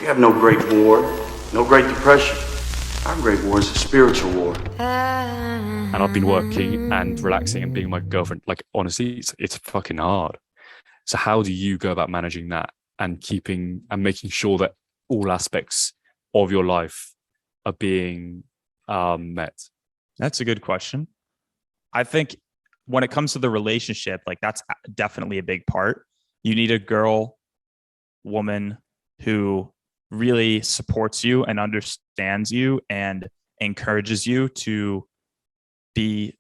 We have no great war, no great depression. Our great war is a spiritual war. And I've been working and relaxing and being with my girlfriend. Like, honestly, it's fucking hard. So how do you go about managing that and keeping and making sure that all aspects of your life are being met? That's a good question. I think when it comes to the relationship, like that's definitely a big part. You need a woman who really supports you and understands you and encourages you to be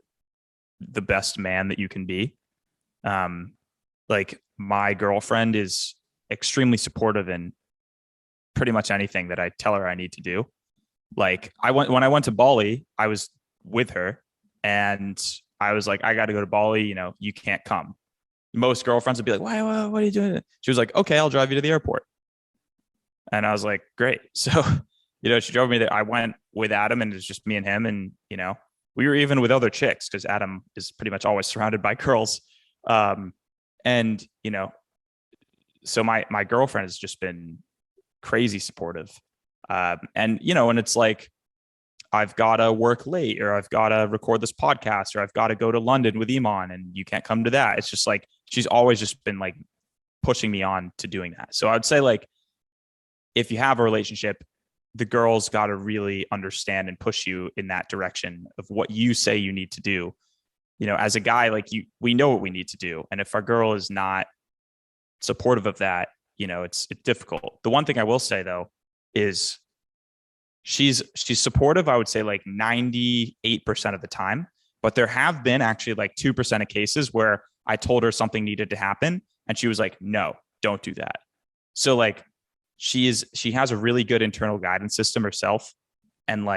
the best man that you can be. Like my girlfriend is extremely supportive in pretty much anything that I tell her I need to do. Like when I went to Bali, I was with her and I was like, I got to go to Bali. You know, you can't come. Most girlfriends would be like, why, what are you doing? She was like, okay, I'll drive you to the airport. And I was like, great. So, she drove me there. I went with Adam and it was just me and him. And, we were even with other chicks because Adam is pretty much always surrounded by girls. And, so my girlfriend has just been crazy supportive. And it's like, I've got to work late or I've got to record this podcast or I've got to go to London with Iman and you can't come to that. It's just like, she's always just been like pushing me on to doing that. So I would say like, if you have a relationship, the girl's got to really understand and push you in that direction of what you say you need to do. As a guy, like we know what we need to do. And if our girl is not supportive of that, it's difficult. The one thing I will say though, is she's supportive. I would say like 98% of the time, but there have been actually like 2% of cases where I told her something needed to happen and she was like, no, don't do that. So like, she has a really good internal guidance system herself. And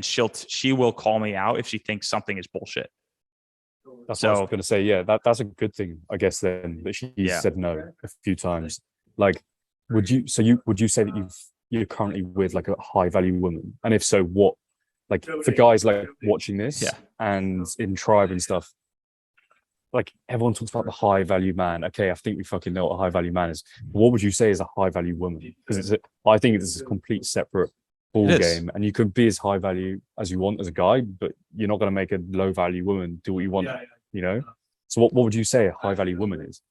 she will call me out if she thinks something is bullshit. That's what I was going to say. Yeah, that's a good thing, I guess. Then that she said no a few times. Like, would you say that you're currently with like a high value woman? And if so, what? Like for guys like watching this and in tribe and stuff, like everyone talks about the high value man. Okay, I think we fucking know what a high value man is. What would you say is a high value woman? Because I think this is a complete separate ball game, and you can be as high value as you want as a guy, but you're not going to make a low value woman do what you want. So what would you say a high value woman is?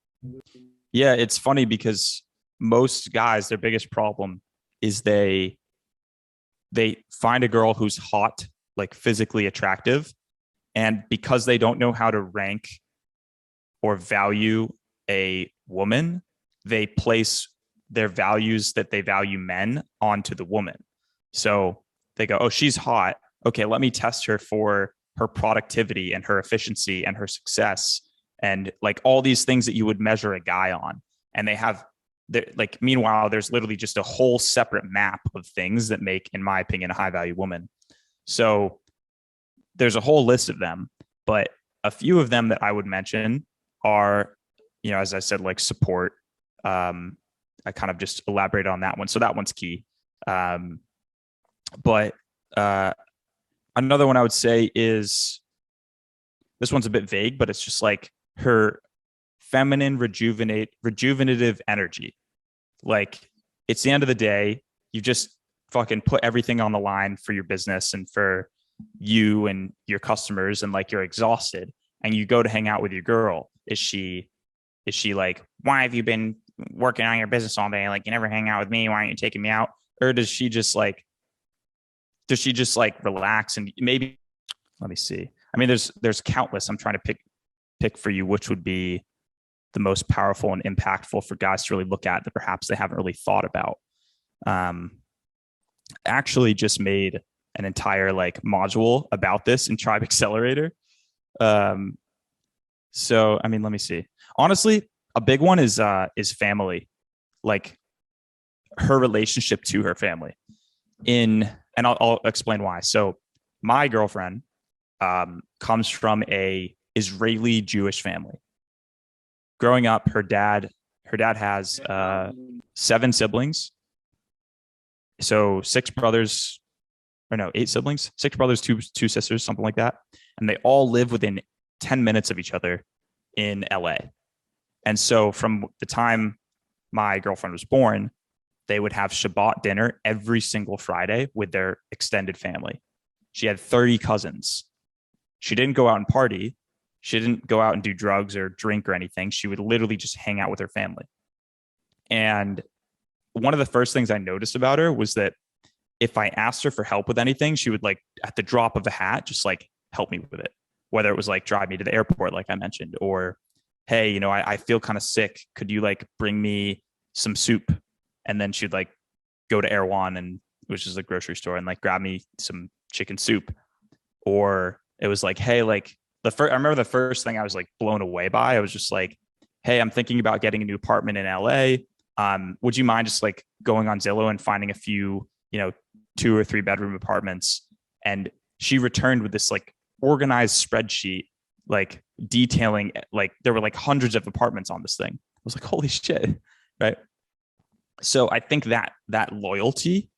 Yeah, it's funny because most guys, their biggest problem is they find a girl who's hot, like physically attractive, and because they don't know how to rank or value a woman, they place their values that they value men onto the woman. So they go, oh, she's hot. Okay, let me test her for her productivity and her efficiency and her success and like all these things that you would measure a guy on. And meanwhile, there's literally just a whole separate map of things that make, in my opinion, a high value woman. So there's a whole list of them, but a few of them that I would mention are, as I said, like support. I kind of just elaborated on that one. So that one's key. But another one I would say is, this one's a bit vague, but it's just like her feminine rejuvenative energy. Like it's the end of the day. You just fucking put everything on the line for your business and for you and your customers. And like, you're exhausted and you go to hang out with your girl. Is she like, why have you been working on your business all day? Like, you never hang out with me. Why aren't you taking me out? Or does she just like relax and maybe, let me see. I mean, there's countless. I'm trying to pick for you, which would be the most powerful and impactful for guys to really look at that perhaps they haven't really thought about. Actually just made an entire like module about this in Tribe Accelerator. So, I mean, let me see. Honestly, a big one is family, like her relationship to her family and I'll explain why. So my girlfriend comes from a Israeli Jewish family. Growing up, her dad has 7 siblings. So 6 brothers, or no, 8 siblings, 6 brothers, two sisters, something like that. And they all live within 10 minutes of each other in LA. And so from the time my girlfriend was born, they would have Shabbat dinner every single Friday with their extended family. She had 30 cousins. She didn't go out and party. She didn't go out and do drugs or drink or anything. She would literally just hang out with her family. And one of the first things I noticed about her was that if I asked her for help with anything, she would like at the drop of a hat, just like help me with it. Whether it was like drive me to the airport, like I mentioned, or, hey, you know, I feel kind of sick. Could you like bring me some soup? And then she'd like go to Erewhon, and which is a grocery store, and like grab me some chicken soup. Or it was like, hey, like I remember the first thing I was like blown away by. I was just like, hey, I'm thinking about getting a new apartment in LA. Would you mind just like going on Zillow and finding a few, you know, 2 or 3 bedroom apartments? And she returned with this like organized spreadsheet, like detailing, like there were like hundreds of apartments on this thing. I was like, holy shit. Right. So I think that loyalty,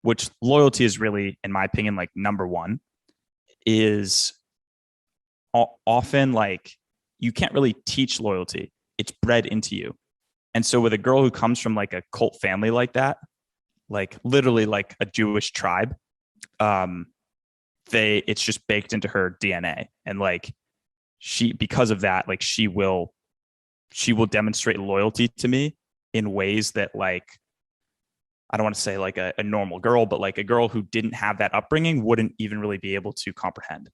which loyalty is really, in my opinion, like number one, is often like you can't really teach loyalty. It's bred into you. And so with a girl who comes from like a cult family like that, like literally like a Jewish tribe, it's just baked into her DNA. And like because of that, like she will demonstrate loyalty to me in ways that like, I don't want to say like a normal girl, but like a girl who didn't have that upbringing wouldn't even really be able to comprehend.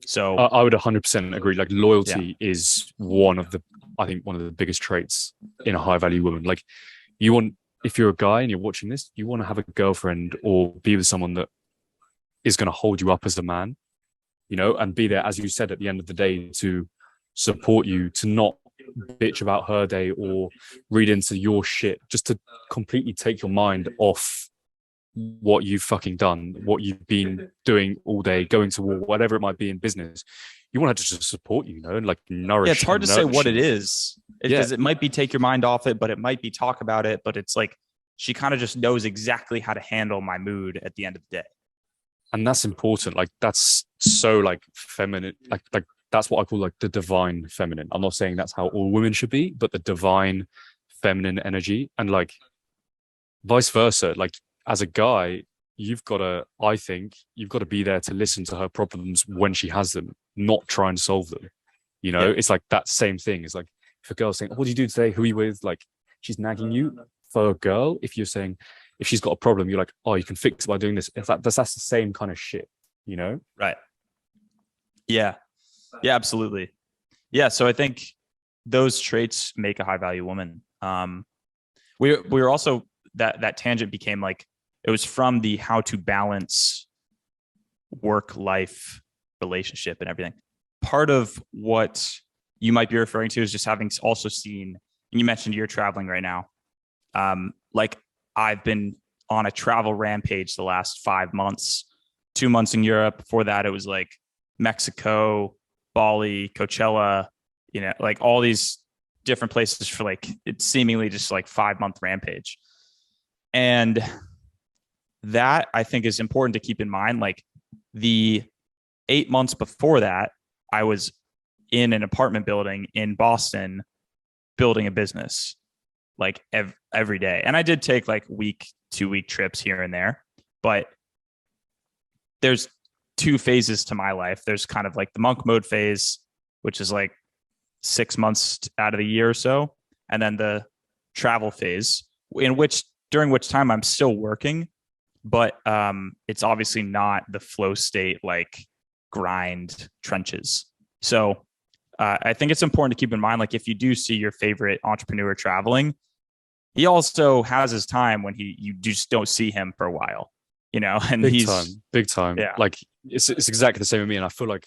So I would 100% agree. Like loyalty is one of the biggest traits in a high value woman. Like if you're a guy and you're watching this, you want to have a girlfriend or be with someone that is going to hold you up as a man, you know, and be there, as you said, at the end of the day to support you, to not bitch about her day or read into your shit, just to completely take your mind off what you've fucking done, what you've been doing all day, going to war, whatever it might be in business. You want her to just support you, you know, and like nourish. Yeah, it's hard to say what you. it is, because it might be take your mind off it, but it might be talk about it. But it's like she kind of just knows exactly how to handle my mood at the end of the day. And that's important. Like that's so like feminine, like that's what I call like the divine feminine. I'm not saying that's how all women should be, but the divine feminine energy, and like vice versa. Like as a guy, I think you've got to be there to listen to her problems when she has them, not try and solve them. You know, it's like that same thing. It's like if a girl's saying, what do you do today? Who are you with? Like she's nagging you. For a girl, if you're saying, if she's got a problem, you're like, oh, you can fix it by doing this. That's the same kind of shit, you know? Right. Yeah. Yeah, absolutely. Yeah. So I think those traits make a high value woman. We were also that tangent became like, it was from the how to balance work-life relationship and everything. Part of what you might be referring to is just having also seen, and you mentioned you're traveling right now. Like I've been on a travel rampage the last 5 months, 2 months in Europe. Before that, it was like Mexico, Bali, Coachella, you know, like all these different places for like, it's seemingly just like 5-month rampage. And that I think is important to keep in mind. Like the 8 months before that, I was in an apartment building in Boston, building a business like every day. And I did take like 2-week trips here and there, but there's 2 phases to my life. There's kind of like the monk mode phase, which is like 6 months out of the year or so. And then the travel phase during which time I'm still working, but it's obviously not the flow state, like grind trenches. So I think it's important to keep in mind, like if you do see your favorite entrepreneur traveling, he also has his time when you just don't see him for a while, you know, and big time. Yeah. Like it's exactly the same with me. And I feel like